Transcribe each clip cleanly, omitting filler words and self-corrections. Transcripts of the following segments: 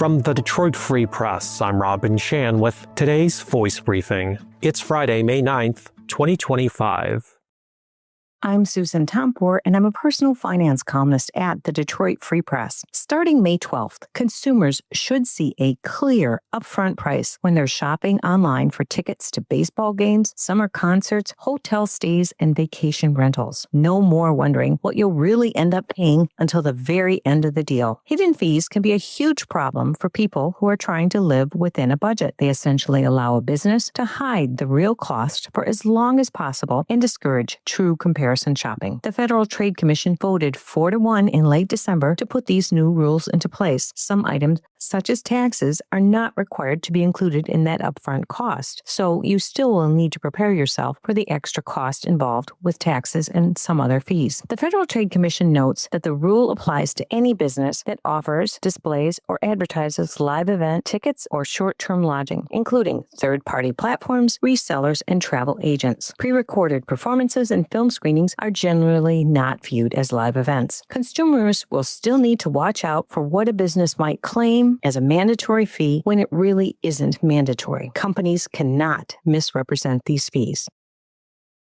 From the Detroit Free Press, I'm Robin Shan with today's Voice Briefing. It's Friday, May 9th, 2025. I'm Susan Tompor, and I'm a personal finance columnist at the Detroit Free Press. Starting May 12th, consumers should see a clear upfront price when they're shopping online for tickets to baseball games, summer concerts, hotel stays, and vacation rentals. No more wondering what you'll really end up paying until the very end of the deal. Hidden fees can be a huge problem for people who are trying to live within a budget. They essentially allow a business to hide the real cost for as long as possible and discourage true comparison shopping. The Federal Trade Commission voted 4-1 in late December to put these new rules into place. Some items, such as taxes, are not required to be included in that upfront cost, so you still will need to prepare yourself for the extra cost involved with taxes and some other fees. The Federal Trade Commission notes that the rule applies to any business that offers, displays, or advertises live event tickets or short-term lodging, including third-party platforms, resellers, and travel agents. Pre-recorded performances and film screenings are generally not viewed as live events. Consumers will still need to watch out for what a business might claim as a mandatory fee when it really isn't mandatory. Companies cannot misrepresent these fees.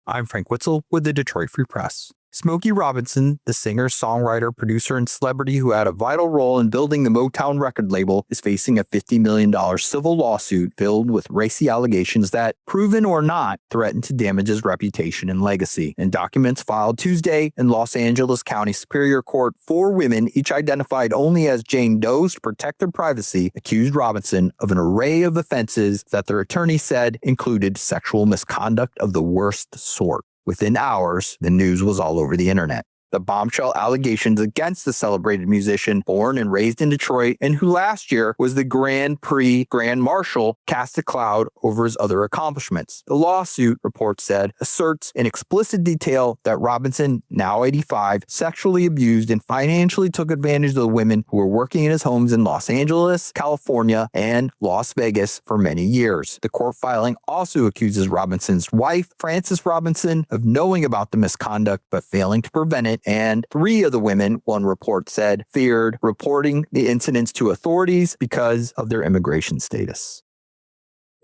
I'm Frank Witzel with the Detroit Free Press. Smokey Robinson, the singer, songwriter, producer, and celebrity who had a vital role in building the Motown record label, is facing a $50 million civil lawsuit filled with racy allegations that, proven or not, threaten to damage his reputation and legacy. In documents filed Tuesday in Los Angeles County Superior Court, 4 women, each identified only as Jane Doe's to protect their privacy, accused Robinson of an array of offenses that their attorney said included sexual misconduct of the worst sort. Within hours, the news was all over the internet. The bombshell allegations against the celebrated musician, born and raised in Detroit, and who last year was the Grand Prix Grand Marshal, cast a cloud over his other accomplishments. The lawsuit, reports said, asserts in explicit detail that Robinson, now 85, sexually abused and financially took advantage of the women who were working in his homes in Los Angeles, California, and Las Vegas for many years. The court filing also accuses Robinson's wife, Frances Robinson, of knowing about the misconduct but failing to prevent it, and 3 of the women, one report said, feared reporting the incidents to authorities because of their immigration status.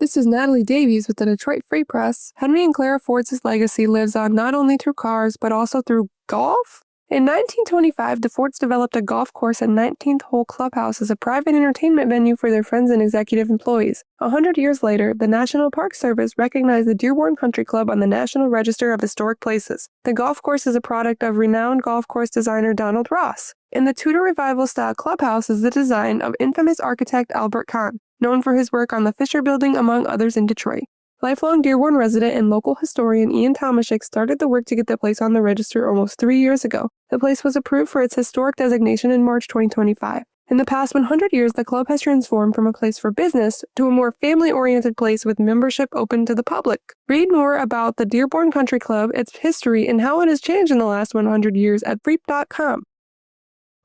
This is Natalie Davies with the Detroit Free Press. Henry and Clara Ford's legacy lives on not only through cars, but also through golf. In 1925, the Fords developed a golf course at 19th Hole Clubhouse as a private entertainment venue for their friends and executive employees. 100 years later, the National Park Service recognized the Dearborn Country Club on the National Register of Historic Places. The golf course is a product of renowned golf course designer Donald Ross. In the Tudor Revival-style clubhouse is the design of infamous architect Albert Kahn, known for his work on the Fisher Building, among others, in Detroit. Lifelong Dearborn resident and local historian Ian Tomashik started the work to get the place on the register almost 3 years ago. The place was approved for its historic designation in March 2025. In the past 100 years, the club has transformed from a place for business to a more family-oriented place with membership open to the public. Read more about the Dearborn Country Club, its history, and how it has changed in the last 100 years at freep.com.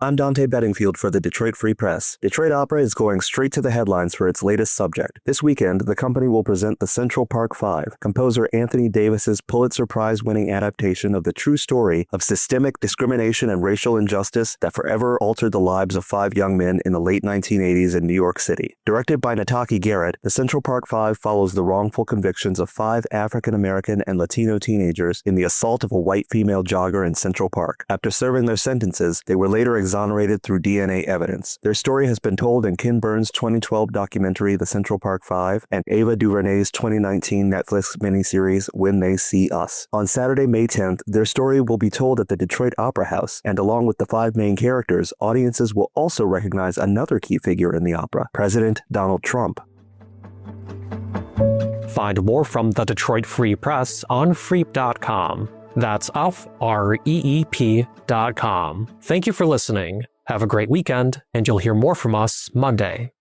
I'm Dante Bedingfield for the Detroit Free Press. Detroit Opera is going straight to the headlines for its latest subject. This weekend, the company will present the Central Park Five, composer Anthony Davis's Pulitzer Prize-winning adaptation of the true story of systemic discrimination and racial injustice that forever altered the lives of 5 young men in the late 1980s in New York City. Directed by Nataki Garrett, the Central Park Five follows the wrongful convictions of 5 African-American and Latino teenagers in the assault of a white female jogger in Central Park. After serving their sentences, they were later exonerated through DNA evidence. Their story has been told in Ken Burns' 2012 documentary The Central Park Five and Ava DuVernay's 2019 Netflix miniseries When They See Us. On Saturday, May 10th, their story will be told at the Detroit Opera House, and along with the 5 main characters, audiences will also recognize another key figure in the opera, President Donald Trump. Find more from the Detroit Free Press on freep.com. That's freep.com. Thank you for listening. Have a great weekend, and you'll hear more from us Monday.